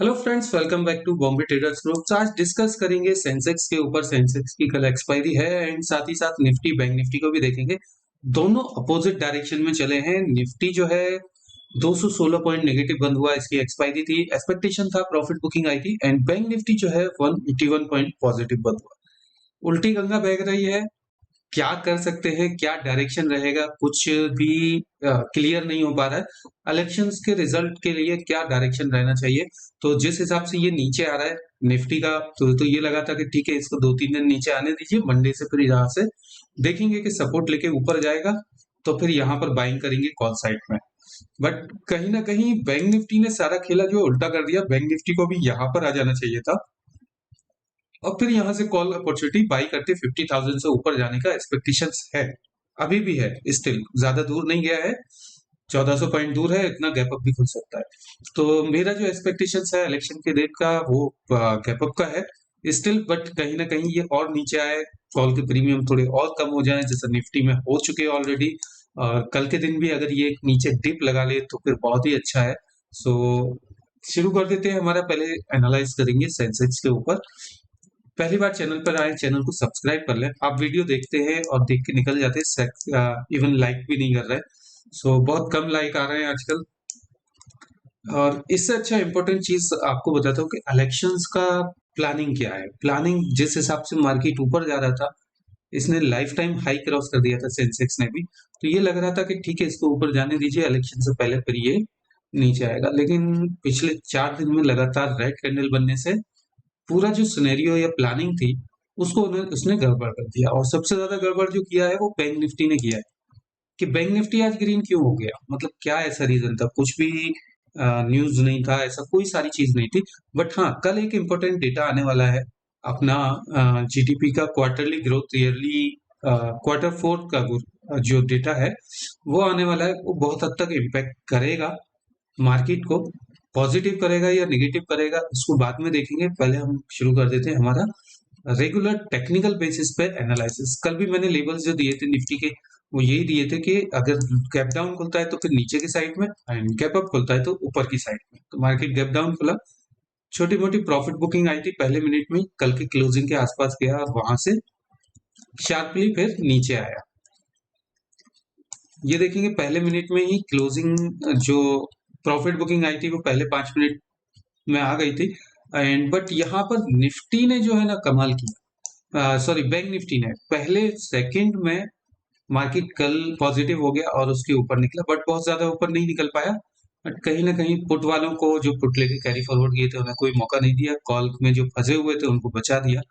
Hello friends, welcome back to Bombay traders group. आज discuss करेंगे Sensex के ऊपर। सेंसेक्स की कल एक्सपायरी है एंड साथ ही साथ निफ्टी, बैंक निफ्टी को भी देखेंगे। दोनों अपोजिट डायरेक्शन में चले हैं। निफ्टी जो है 216 पॉइंट नेगेटिव बंद हुआ, इसकी एक्सपायरी थी, एक्सपेक्टेशन था, प्रॉफिट बुकिंग आई थी। एंड बैंक निफ्टी जो है 181 पॉइंट पॉजिटिव बंद हुआ। उल्टी गंगा बह रही है। क्या कर सकते हैं, क्या डायरेक्शन रहेगा, कुछ भी क्लियर नहीं हो पा रहा है। इलेक्शंस के रिजल्ट के लिए क्या डायरेक्शन रहना चाहिए। तो जिस हिसाब से ये नीचे आ रहा है निफ्टी का, तो ये लगा था कि ठीक है, इसको 2-3 दिन नीचे आने दीजिए। मंडे से फिर यहाँ से देखेंगे कि सपोर्ट लेके ऊपर जाएगा, तो फिर यहाँ पर बाइंग करेंगे कॉल साइड में। बट कहीं ना कहीं बैंक निफ्टी ने सारा खेला जो उल्टा कर दिया। बैंक निफ्टी को भी यहाँ पर आ जाना चाहिए था और फिर यहाँ से कॉल अपॉर्चुनिटी बाई करते 50,000 से ऊपर जाने का एक्सपेक्टेशन है, अभी भी है। स्टिल ज्यादा दूर नहीं गया है, 1400 पॉइंट दूर है, इतना गैप अप भी खुल सकता है। तो मेरा जो एक्सपेक्टेशन है इलेक्शन के डेट का, वो गैप अप का है स्टिल। बट कहीं ना कहीं ये और नीचे आए, कॉल के प्रीमियम थोड़े और कम हो जाए, जैसे निफ्टी में हो चुके ऑलरेडी। और कल के दिन भी अगर ये नीचे डिप लगा ले तो फिर बहुत ही अच्छा है। सो शुरू कर देते हैं। हमारा पहले एनालाइज करेंगे सेंसेक्स के ऊपर। पहली बार चैनल पर आए, चैनल को सब्सक्राइब कर लें। आप वीडियो देखते हैं और देख के निकल जाते हैं, इवन लाइक भी नहीं कर रहे। सो बहुत कम लाइक आ रहे हैं आजकल। और इससे अच्छा इंपॉर्टेंट चीज आपको बताता हूँ कि इलेक्शंस का प्लानिंग क्या है। प्लानिंग जिस हिसाब से मार्केट ऊपर जा रहा था, इसने लाइफ टाइम हाई क्रॉस कर दिया था सेंसेक्स ने भी। तो ये लग रहा था कि ठीक है, इसको ऊपर जाने दीजिए इलेक्शन से पहले, फिर ये नीचे आएगा। लेकिन पिछले 4 दिन में लगातार रेड कैंडल बनने से पूरा जो सिनेरियो या प्लानिंग थी, उसको उसने गड़बड़ कर दिया। और सबसे ज्यादा गड़बड़ जो किया है वो बैंक निफ्टी ने किया है। कि बैंक निफ्टी आज ग्रीन क्यों हो गया, मतलब क्या ऐसा रीजन था। कुछ भी न्यूज नहीं था, ऐसा कोई सारी चीज नहीं थी। बट हाँ, कल एक इम्पोर्टेंट डेटा आने वाला है अपना, जीडीपी का quarterly growth, yearly quarter fourth का जो डेटा है वो आने वाला है। वो बहुत हद तक इम्पैक्ट करेगा मार्केट को। पॉजिटिव करेगा या नेगेटिव करेगा, उसको बाद में देखेंगे। पहले हम शुरू कर देते हैं हमारा रेगुलर टेक्निकल बेसिस पे एनालिसिस। कल भी मैंने लेवल्स जो दिए थे निफ्टी के, वो यही दिए थे कि अगर गैप डाउन खुलता है तो फिर नीचे की साइड में, एंड गैप अप खुलता है तो ऊपर की साइड में। तो मार्केट गैप डाउन खुला, छोटी मोटी प्रॉफिट बुकिंग आई थी पहले मिनट में, कल की क्लोजिंग के आसपास गया और वहां से शार्पली फिर नीचे आया। ये देखेंगे पहले मिनट में ही क्लोजिंग, जो प्रॉफिट बुकिंग आई थी वो पहले 5 मिनट में आ गई थी। एंड बट यहाँ पर निफ्टी ने जो है ना कमाल किया, सॉरी बैंक निफ्टी ने पहले सेकंड में मार्केट कल पॉजिटिव हो गया और उसके ऊपर निकला। बट बहुत ज्यादा ऊपर नहीं निकल पाया। बट कहीं ना कहीं पुट वालों को, जो पुट लेके कैरी फॉरवर्ड किए थे, उन्हें कोई मौका नहीं दिया। कॉल में जो फंसे हुए थे उनको बचा दिया।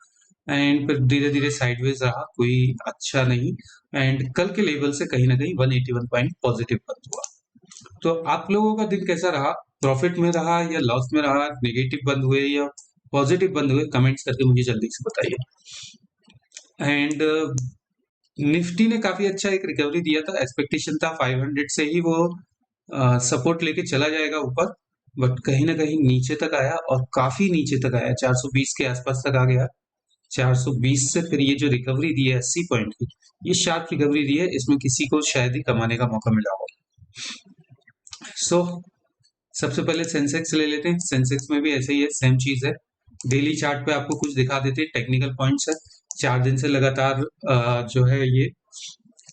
एंड फिर धीरे धीरे साइडवेज रहा, कोई अच्छा नहीं। एंड कल के लेवल से कहीं ना कहीं 181 पॉइंट पॉजिटिव बंद हुआ। तो आप लोगों का दिन कैसा रहा, प्रॉफिट में रहा या लॉस में रहा, नेगेटिव बंद हुए या पॉजिटिव बंद हुए, कमेंट्स करके मुझे जल्दी से बताइए। एंड निफ्टी ने काफी अच्छा एक रिकवरी दिया था। एक्सपेक्टेशन था 500 से ही वो सपोर्ट लेके चला जाएगा ऊपर। बट कहीं ना कहीं नीचे तक आया और काफी नीचे तक आया, 420 के आसपास तक आ गया। 420 से फिर ये जो रिकवरी दी है 80 पॉइंट की, ये शार्प रिकवरी दी है। इसमें किसी को शायद ही कमाने का मौका मिला हो। सो सबसे पहले सेंसेक्स ले लेते हैं। सेंसेक्स में भी ऐसे ही है, सेम चीज है। डेली चार्ट पे आपको कुछ दिखा देते हैं, टेक्निकल पॉइंट्स है। 4 दिन से लगातार जो है ये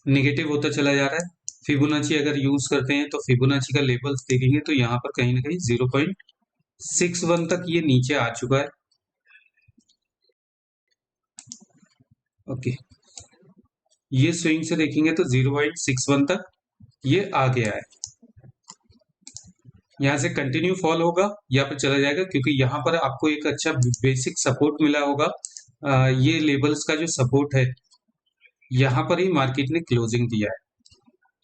नेगेटिव होता चला जा रहा है। फिबोनाची अगर यूज करते हैं तो फिबोनाची का लेवल्स देखेंगे तो यहाँ पर कहीं ना कहीं 0.61 तक ये नीचे आ चुका है। ओके, ये स्विंग से देखेंगे तो 0.61 तक ये आ गया है। यहाँ से कंटिन्यू फॉल होगा या फिर चला जाएगा, क्योंकि यहाँ पर आपको एक अच्छा बेसिक सपोर्ट मिला होगा। ये लेवल्स का जो सपोर्ट है, यहाँ पर ही मार्केट ने क्लोजिंग दिया है।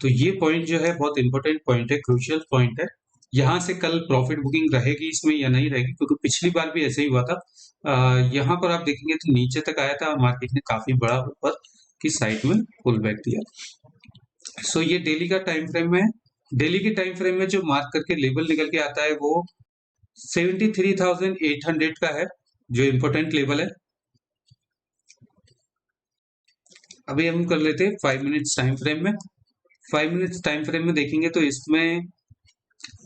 तो ये पॉइंट जो है बहुत इंपॉर्टेंट पॉइंट है, क्रूशियल पॉइंट है। यहाँ से कल प्रॉफिट बुकिंग रहेगी इसमें या नहीं रहेगी, क्योंकि पिछली बार भी ऐसे ही हुआ था। यहाँ पर आप देखेंगे तो नीचे तक आया था, मार्केट ने काफी बड़ा ऊपर की साइड में पुल बैक दिया। सो ये डेली का टाइम फ्रेम है। डेली के टाइम फ्रेम में जो मार्क करके लेवल निकल के आता है वो 73,800 का है, जो इंपॉर्टेंट लेवल है। अभी हम कर लेते हैं 5 मिनट्स टाइम फ्रेम में। 5 मिनट्स टाइम फ्रेम में देखेंगे तो इसमें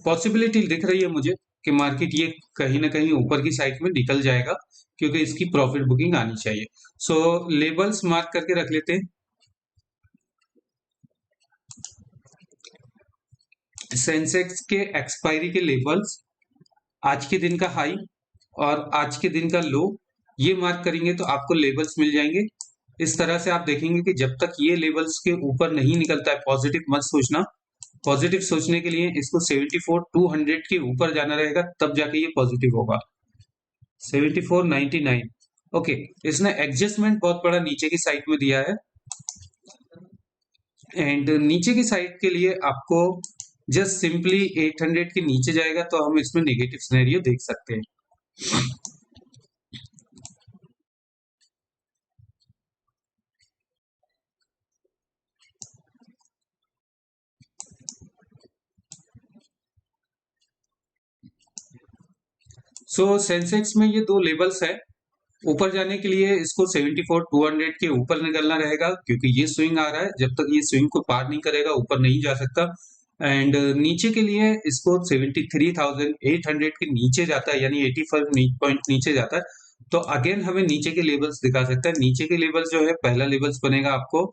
पॉसिबिलिटी दिख रही है मुझे कि मार्केट ये कहीं ना कहीं ऊपर की साइड में निकल जाएगा, क्योंकि इसकी प्रॉफिट बुकिंग आनी चाहिए। सो लेबल्स मार्क करके रख लेते हैं। सेंसेक्स के एक्सपायरी के लेबल्स, आज के दिन का हाई और आज के दिन का लो, ये मार्क करेंगे तो आपको लेबल्स मिल जाएंगे। इस तरह से आप देखेंगे कि जब तक ये लेवल्स के ऊपर नहीं निकलता है, पॉजिटिव मत सोचना। पॉजिटिव सोचने के लिए इसको 74,200 के ऊपर जाना रहेगा, तब जाके ये पॉजिटिव होगा। 74,99। ओके, इसने एडजस्टमेंट बहुत बड़ा नीचे की साइड में दिया है, एंड नीचे की साइड के लिए आपको जस्ट सिंपली 800 के नीचे जाएगा तो हम इसमें नेगेटिव सिनेरियो देख सकते हैं। सो सेंसेक्स में ये दो लेवल्स है। ऊपर जाने के लिए इसको 74,200 के ऊपर निकलना रहेगा, क्योंकि ये स्विंग आ रहा है, जब तक ये स्विंग को पार नहीं करेगा ऊपर नहीं जा सकता। एंड नीचे के लिए इसको 73,800 के नीचे जाता है, यानी 85 पॉइंट नीचे जाता है, तो अगेन हमें नीचे के लेवल्स दिखा सकता है। नीचे के लेवल्स जो है, पहला लेवल्स बनेगा आपको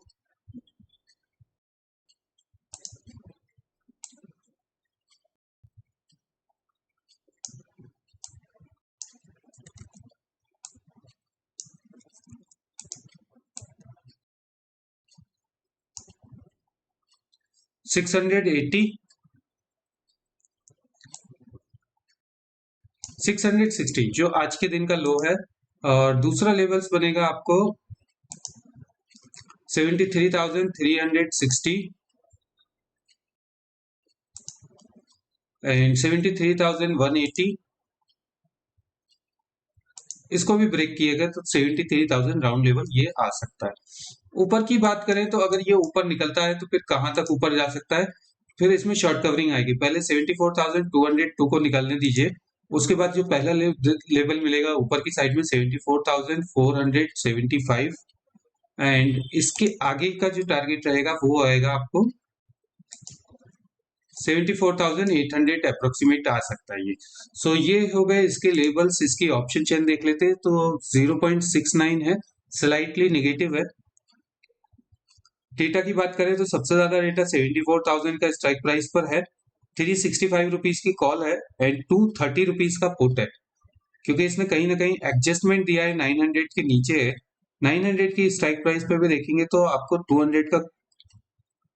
680, 660 जो आज के दिन का लो है। और दूसरा लेवल्स बनेगा आपको 73,360 एंड 73,180। इसको भी ब्रेक किएगा तो 73,000 राउंड लेवल ये आ सकता है। ऊपर की बात करें तो अगर ये ऊपर निकलता है तो फिर कहां तक ऊपर जा सकता है, फिर इसमें शॉर्ट कवरिंग आएगी। पहले 74,202 को निकालने दीजिए, उसके बाद जो पहला लेवल मिलेगा ऊपर की साइड में 74,475, एंड इसके आगे का जो टारगेट रहेगा वो आएगा आपको 74,800 अप्रोक्सीमेट आ सकता है ये। सो ये हो गए इसके लेवल्स। इसकी ऑप्शन चेन देख लेते हैं तो 0.69 है, स्लाइटली नेगेटिव है। डेटा की बात करें तो सबसे ज्यादा डेटा 74,000 का स्ट्राइक प्राइस पर है, 365 रुपीज की कॉल है एंड 230 रुपीज का पुट है, क्योंकि इसने कहीं ना कहीं एडजस्टमेंट दिया है 900 के नीचे है। 900 की स्ट्राइक प्राइस पे भी देखेंगे तो आपको 200 का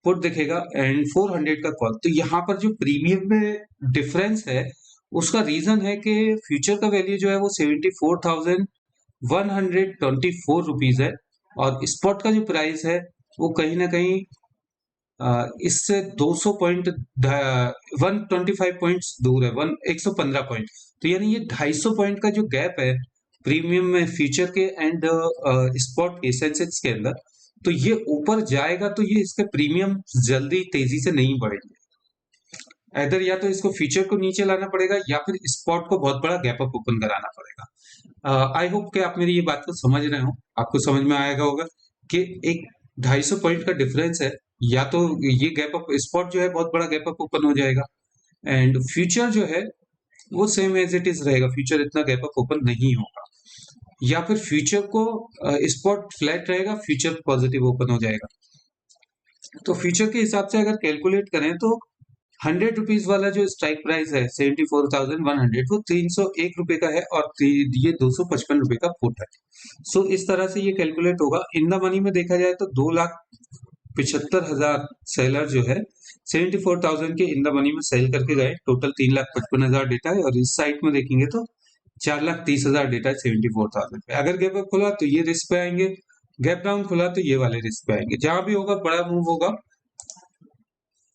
पुट दिखेगा एंड 400 का कॉल। तो यहाँ पर जो प्रीमियम में डिफरेंस है उसका रीजन है कि फ्यूचर का वैल्यू जो है वो 74,124 रुपीज है, और स्पॉट का जो प्राइस है वो कहीं ना कहीं इससे 200 पॉइंट 125 पॉइंट्स दूर है, 115 पॉइंट। तो यानी ये 250 पॉइंट का जो गैप है प्रीमियम में फ्यूचर के एंड स्पॉट के सेंसेक्स के अंदर, तो ये ऊपर जाएगा तो ये इसके प्रीमियम जल्दी तेजी से नहीं बढ़ेंगे। इधर या तो इसको फ्यूचर को नीचे लाना पड़ेगा या फिर स्पॉट को बहुत बड़ा गैप अप ओपन कराना पड़ेगा। आई होप कि आप मेरी ये बात को समझ रहे हो, आपको समझ में आएगा होगा कि एक 250 पॉइंट का डिफरेंस है, या तो ये गैप अप स्पॉट जो है बहुत बड़ा गैप अप ओपन हो जाएगा, एंड फ्यूचर जो है वो सेम एज इट इज रहेगा, फ्यूचर इतना गैप अप ओपन नहीं होगा, या फिर फ्यूचर को स्पॉट फ्लैट रहेगा, फ्यूचर पॉजिटिव ओपन हो जाएगा। तो फ्यूचर के हिसाब से अगर कैलकुलेट करें तो 100 रुपीज वाला जो स्ट्राइक प्राइस है 74,100 वो 301 रुपए का है, और ये 255 रुपए का पुट है। सो इस तरह से ये कैलकुलेट होगा। इन द मनी में देखा जाए तो 2,75,000 सेलर जो है 74,000 के इन द मनी में सेल करके गए, टोटल 3,55,000 डेटा है, और इस साइड में देखेंगे तो 4,30,000 डेटा है 74,000 पे। अगर गैप अप खुला तो ये रिस्क पे आएंगे, गैप डाउन खुला तो ये वाले रिस्क पे आएंगे। जहां भी होगा बड़ा मूव होगा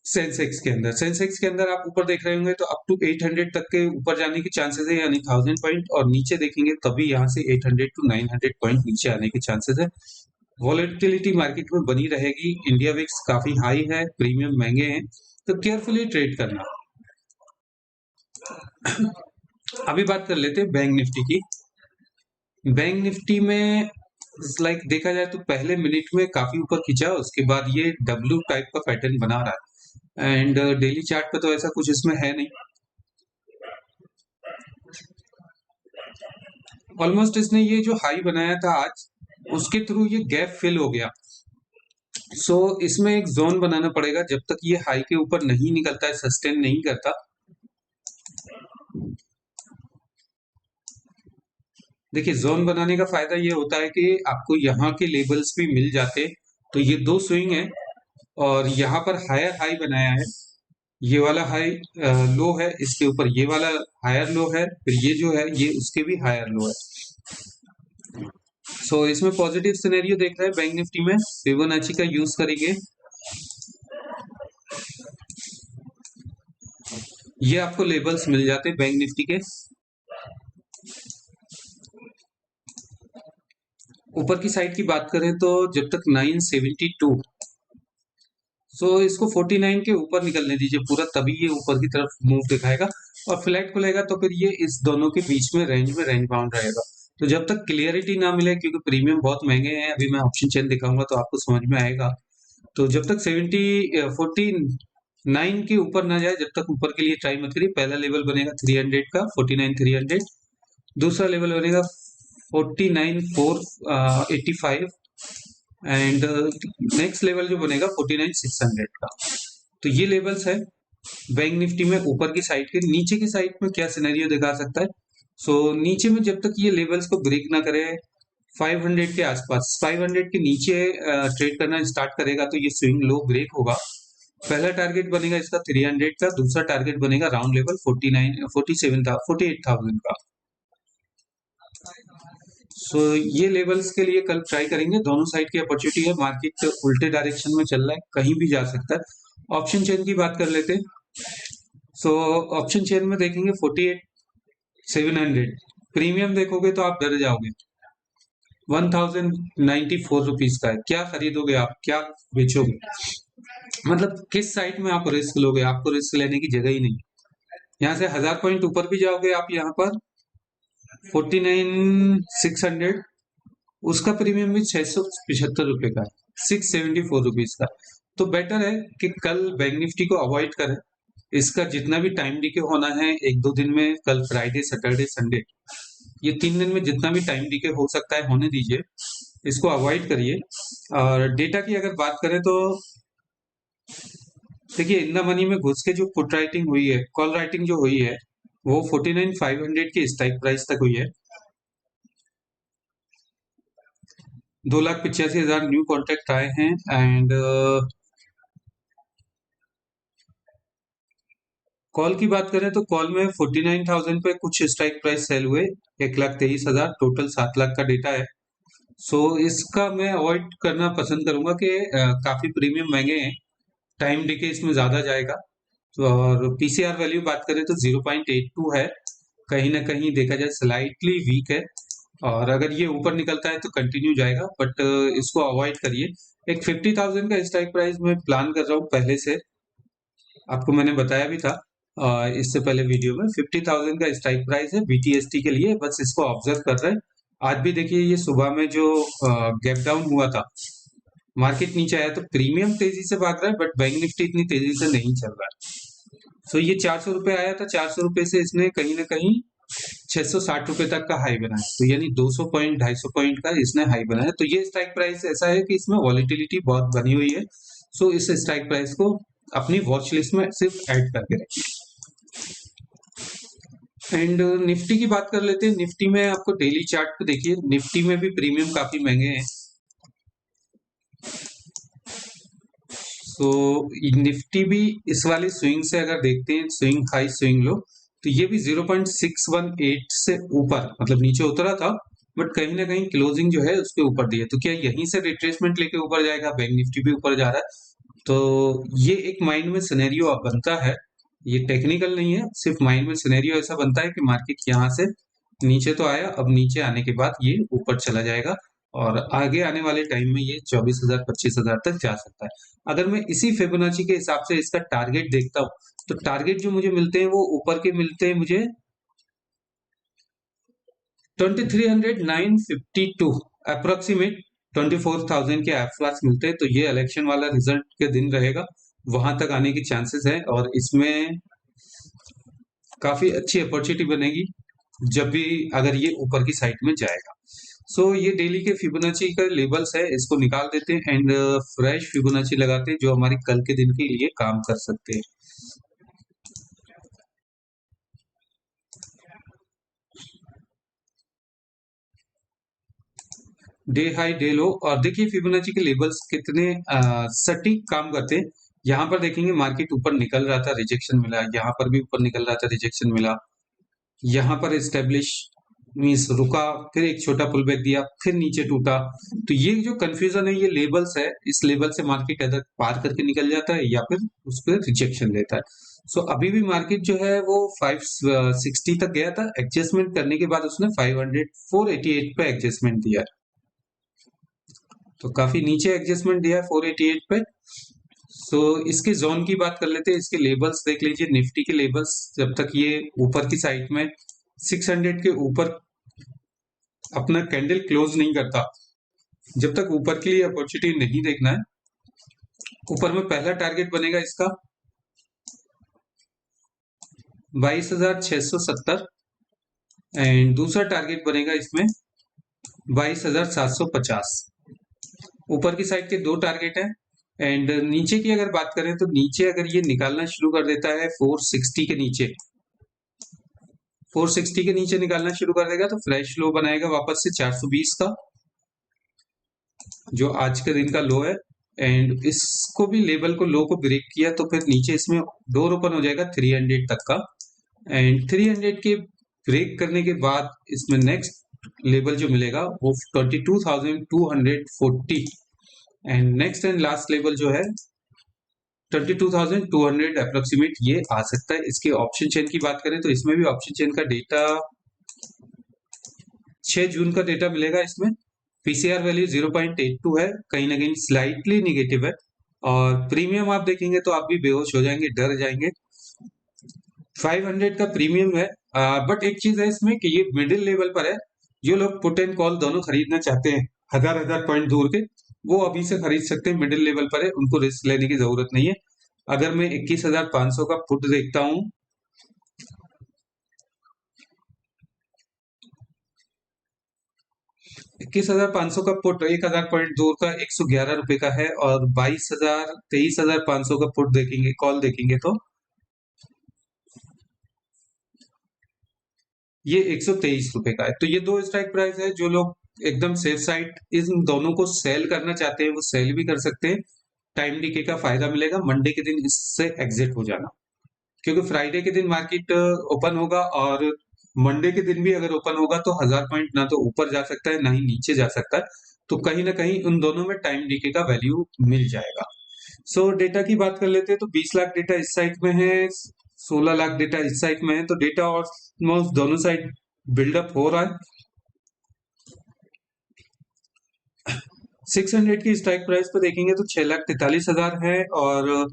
सेंसेक्स के अंदर। सेंसेक्स के अंदर आप ऊपर देख रहे होंगे तो अप टू 800 तक के ऊपर जाने की चांसेस है, यानी 1000 पॉइंट, और नीचे देखेंगे तभी यहाँ से 800 टू 900 पॉइंट नीचे आने के चांसेस है। वॉलेटिलिटी मार्केट में बनी रहेगी, इंडिया विक्स काफी हाई है, प्रीमियम महंगे हैं, तो केयरफुली ट्रेड करना। अभी बात कर लेते हैं बैंक निफ्टी की। बैंक निफ्टी में लाइक देखा जाए तो पहले मिनट में काफी ऊपर खींचा, उसके बाद ये डब्ल्यू टाइप का पैटर्न बना रहा है, एंड डेली चार्ट पे तो ऐसा कुछ इसमें है नहीं। ऑलमोस्ट इसने ये जो हाई बनाया था आज, उसके थ्रू ये गैप फिल हो गया। सो इसमें एक जोन बनाना पड़ेगा, जब तक ये हाई के ऊपर नहीं निकलता है, सस्टेन नहीं करता। देखिए, जोन बनाने का फायदा ये होता है कि आपको यहाँ के लेवल्स भी मिल जाते। तो ये दो स्विंग है और यहाँ पर हायर हाई बनाया है। ये वाला हाई लो है, इसके ऊपर ये वाला हायर लो है, फिर ये जो है ये उसके भी हायर लो है। सो इसमें पॉजिटिव सिनेरियो देख रहे हैं बैंक निफ्टी में, फिबोनाची का यूज करेंगे। ये आपको लेबल्स मिल जाते हैं बैंक निफ्टी के। ऊपर की साइड की बात करें तो जब तक 972, सो इसको 49 के ऊपर निकलने दीजिए पूरा, तभी ये ऊपर की तरफ मूव दिखाएगा। और फ्लैट खुलेगा तो फिर ये इस दोनों के बीच में रेंज बाउंड रहेगा। तो जब तक क्लियरिटी ना मिले, क्योंकि प्रीमियम बहुत महंगे हैं, अभी मैं ऑप्शन चेन दिखाऊंगा तो आपको समझ में आएगा। तो जब तक 49 के ऊपर ना जाए, जब तक ऊपर के लिए ट्राई मत करिए। पहला लेवल बनेगा 300 का, 49,300। दूसरा लेवल बनेगा 49,485 एंड नेक्स्ट लेवल जो बनेगा 49,600 का। तो ये लेवल्स है बैंक निफ्टी में। ऊपर की साइड के नीचे की साइड में क्या सिनेरियो दिखा सकता है? सो नीचे में जब तक ये लेवल्स को ब्रेक ना करे, 500 के आसपास, 500 के नीचे ट्रेड करना स्टार्ट करेगा तो ये स्विंग लो ब्रेक होगा। पहला टारगेट बनेगा इसका 300 का, दूसरा टारगेट बनेगा राउंड लेवल 48,000 का। सो ये लेवल्स के लिए कल ट्राई करेंगे। दोनों साइड की अपॉर्चुनिटी है, मार्केट उल्टे डायरेक्शन में चल रहा है, कहीं भी जा सकता है। ऑप्शन चेन की बात कर लेते हैं। सो ऑप्शन चेन में देखेंगे 48,700, प्रीमियम देखोगे तो आप डर जाओगे। 1,094 रुपीज का है। क्या खरीदोगे आप, क्या बेचोगे? मतलब किस साइड में आप रिस्क लोगे? आपको रिस्क लेने की जगह ही नहीं। यहाँ से 1000 पॉइंट ऊपर भी जाओगे आप, यहाँ पर 49,600, उसका प्रीमियम भी 675 रुपए का है, 674 रुपीज का। तो बेटर है कि कल बैंक निफ्टी को अवॉइड करें। इसका जितना भी टाइम डीके होना है एक दो दिन में, कल फ्राइडे सैटरडे संडे, ये 3 दिन में जितना भी टाइम डीके हो सकता है होने दीजिए, इसको अवॉइड करिए। और डेटा की अगर बात करें तो देखिए, इन द मनी में घुस के जो पुट राइटिंग हुई है, कॉल राइटिंग जो हुई है, वो 49,500 के स्ट्राइक प्राइस तक हुई है। 2,85,000 न्यू कॉन्ट्रैक्ट आए हैं एंड कॉल की बात करें तो कॉल में 49,000 पे कुछ स्ट्राइक प्राइस सेल हुए, 1,23,000, टोटल 7 लाख का डेटा है। सो इसका मैं अवॉइड करना पसंद करूंगा कि काफी प्रीमियम महंगे हैं, टाइम डिके इसमें ज्यादा जाएगा। तो और पीसीआर वैल्यू बात करें तो 0.82 है, कहीं ना कहीं देखा जाए स्लाइटली वीक है। और अगर ये ऊपर निकलता है तो कंटिन्यू जाएगा, बट इसको अवॉइड करिए। एक 50,000 का स्ट्राइक प्राइस मैं प्लान कर रहा हूँ पहले से, आपको मैंने बताया भी था इससे पहले वीडियो में। 50,000 का स्ट्राइक प्राइस है बीटीएसटी के लिए, बस इसको ऑब्जर्व कर रहे हैं। आज भी देखिए, ये सुबह में जो गैप डाउन हुआ था, मार्केट नीचे आया तो प्रीमियम तेजी से भाग रहा है, बट बैंक निफ्टी इतनी तेजी से नहीं चल रहा है। सो ये 400 रुपए आया था, 400 रुपए से इसने कहीं ना कहीं 660 रुपए तक का हाई बनाया, तो यानी 200 पॉइंट 250 पॉइंट का इसने हाई बनाया। तो ये स्ट्राइक प्राइस ऐसा है कि इसमें वॉलिटिलिटी बहुत बनी हुई है। सो इस स्ट्राइक प्राइस को अपनी वॉच लिस्ट में सिर्फ ऐड करके रखिए। एंड निफ्टी की बात कर लेते हैं। निफ्टी में आपको डेली चार्ट पे देखिए, निफ्टी में भी प्रीमियम काफी महंगे हैं। सो निफ्टी भी इस वाली स्विंग से अगर देखते हैं, स्विंग हाई स्विंग लो, तो ये भी 0.618 से ऊपर, मतलब नीचे उतरा था, बट कहीं ना कहीं क्लोजिंग जो है उसके ऊपर दी है। तो क्या यहीं से रिट्रेसमेंट लेके ऊपर जाएगा? बैंक निफ्टी भी ऊपर जा रहा है। तो ये एक माइंड में सिनेरियो बनता है, ये टेक्निकल नहीं है, सिर्फ माइंड में सिनेरियो ऐसा बनता है कि मार्केट यहाँ से नीचे तो आया, अब नीचे आने के बाद ये ऊपर चला जाएगा और आगे आने वाले टाइम में ये 24,000 25,000 तक जा सकता है। अगर मैं इसी फिबोनाची के हिसाब से इसका टारगेट देखता हूँ, तो टारगेट जो मुझे मिलते हैं वो ऊपर के मिलते हैं मुझे 23,952 अप्रोक्सीमेट, 24,000 के आसपास मिलते हैं। तो ये इलेक्शन वाला रिजल्ट के दिन रहेगा, वहां तक आने की चांसेस है और इसमें काफी अच्छी अपॉर्चुनिटी बनेगी। जब भी अगर ये ऊपर की साइड में जाएगा। सो ये डेली के फिबोनाची का लेवल्स है, इसको निकाल देते हैं एंड फ्रेश फिबोनाची लगाते हैं जो हमारी कल के दिन के लिए काम कर सकते हैं। डे हाई डे लो, और देखिए फिबोनाची के लेवल्स कितने सटीक काम करते हैं। यहाँ पर देखेंगे मार्केट ऊपर निकल रहा था, रिजेक्शन मिला, यहाँ पर भी ऊपर निकल रहा था, रिजेक्शन मिला, यहाँ पर एस्टेब्लिश मीन्स रुका, फिर एक छोटा पुल बैक दिया, फिर नीचे टूटा। तो ये जो कंफ्यूजन है ये लेवल्स है, इस लेवल से मार्केट अगर पार करके निकल जाता है या फिर उस पर रिजेक्शन लेता है। सो अभी भी मार्केट जो है वो 560 तक गया था, एडजस्टमेंट करने के बाद उसने 488 पे एडजस्टमेंट दिया है, तो काफी नीचे एडजस्टमेंट दिया है 488 पे। सो इसके जोन की बात कर लेते हैं, इसके लेबल्स देख लीजिए, निफ्टी के लेबल्स जब तक ये ऊपर की साइड में 600 के ऊपर अपना कैंडल क्लोज नहीं करता, जब तक ऊपर के लिए अपॉर्चुनिटी नहीं देखना है। ऊपर में पहला टारगेट बनेगा इसका 22,670 एंड दूसरा टारगेट बनेगा इसमें 22,750। ऊपर की साइड के दो टारगेट है एंड नीचे की अगर बात करें तो नीचे अगर ये निकालना शुरू कर देता है 460 के नीचे, 460 के नीचे निकालना शुरू कर देगा तो फ्रेश लो बनाएगा वापस से 420 का, जो आज के दिन का लो है। एंड इसको भी लेवल को लो को ब्रेक किया तो फिर नीचे इसमें डोर ओपन हो जाएगा 300 तक का, एंड 300 के ब्रेक करने के बाद इसमें नेक्स्ट लेवल जो मिलेगा वो 22,240 and next and last level जो है 22,200 अप्रोक्सीमेट ये आ सकता है। इसके ऑप्शन चेन की बात करें तो इसमें भी ऑप्शन चेन का डेटा 6 जून का डेटा मिलेगा। इसमें पीसीआर वैल्यू 0.82 है, कहीं ना कहीं स्लाइटली निगेटिव है, और प्रीमियम आप देखेंगे तो आप भी बेहोश हो जाएंगे, डर जाएंगे। 500 का प्रीमियम है, बट एक चीज है इसमें कि ये मिडिल लेवल पर है। जो लोग पुट एंड कॉल दोनों खरीदना चाहते हैं हजार पॉइंट दूर के, वो अभी से खरीद सकते हैं, मिडिल लेवल पर है, उनको रिस्क लेने की जरूरत नहीं है। अगर मैं 21,500 का पुट देखता हूं, 21,500 का पुट 1,000 पॉइंट दूर का 111 रुपए का है, और 23,500 का पुट देखेंगे, कॉल देखेंगे तो ये 123 रुपए का है। तो ये दो स्ट्राइक प्राइस है, जो लोग एकदम सेफ साइड इन दोनों को सेल करना चाहते हैं वो सेल भी कर सकते हैं। टाइम डीके का फायदा मिलेगा, मंडे के दिन इससे एग्जिट हो जाना, क्योंकि फ्राइडे के दिन मार्केट ओपन होगा, और मंडे के दिन भी अगर ओपन होगा तो 1000 पॉइंट ना तो ऊपर जा सकता है ना ही नीचे जा सकता है, तो कहीं ना कहीं उन दोनों में टाइम डीके का वैल्यू मिल जाएगा। सो डेटा की बात कर लेते हैं तो 20 लाख डेटा इस साइड में है, 16 लाख डेटा इस साइड में है, तो डेटा ऑलमोस्ट दोनों साइड बिल्डअप हो रहा है। 600 की स्ट्राइक प्राइस पे देखेंगे तो 6,43,000 है, और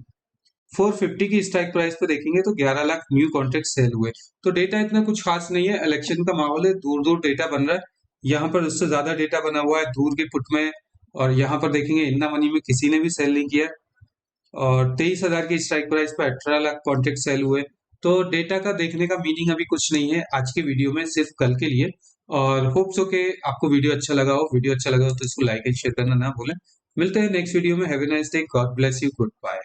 450 की स्ट्राइक प्राइस पे देखेंगे तो 11 लाख न्यू कॉन्ट्रैक्ट सेल हुए। तो डेटा इतना कुछ खास नहीं है, इलेक्शन का माहौल है, दूर दूर डेटा बन रहा है, यहाँ पर उससे ज्यादा डेटा बना हुआ है दूर के पुट में, और यहाँ पर देखेंगे इंना मनी में किसी ने भी सेल नहीं किया, और 23,000 की स्ट्राइक प्राइस पे 18 लाख कॉन्ट्रैक्ट सेल हुए। तो डेटा का देखने का मीनिंग अभी कुछ नहीं है आज के वीडियो में, सिर्फ कल के लिए। और होप सो के आपको वीडियो अच्छा लगा हो, वीडियो अच्छा लगा हो तो इसको लाइक एंड शेयर करना ना भूलें। मिलते हैं नेक्स्ट वीडियो में। Have a nice day, God bless you, good bye.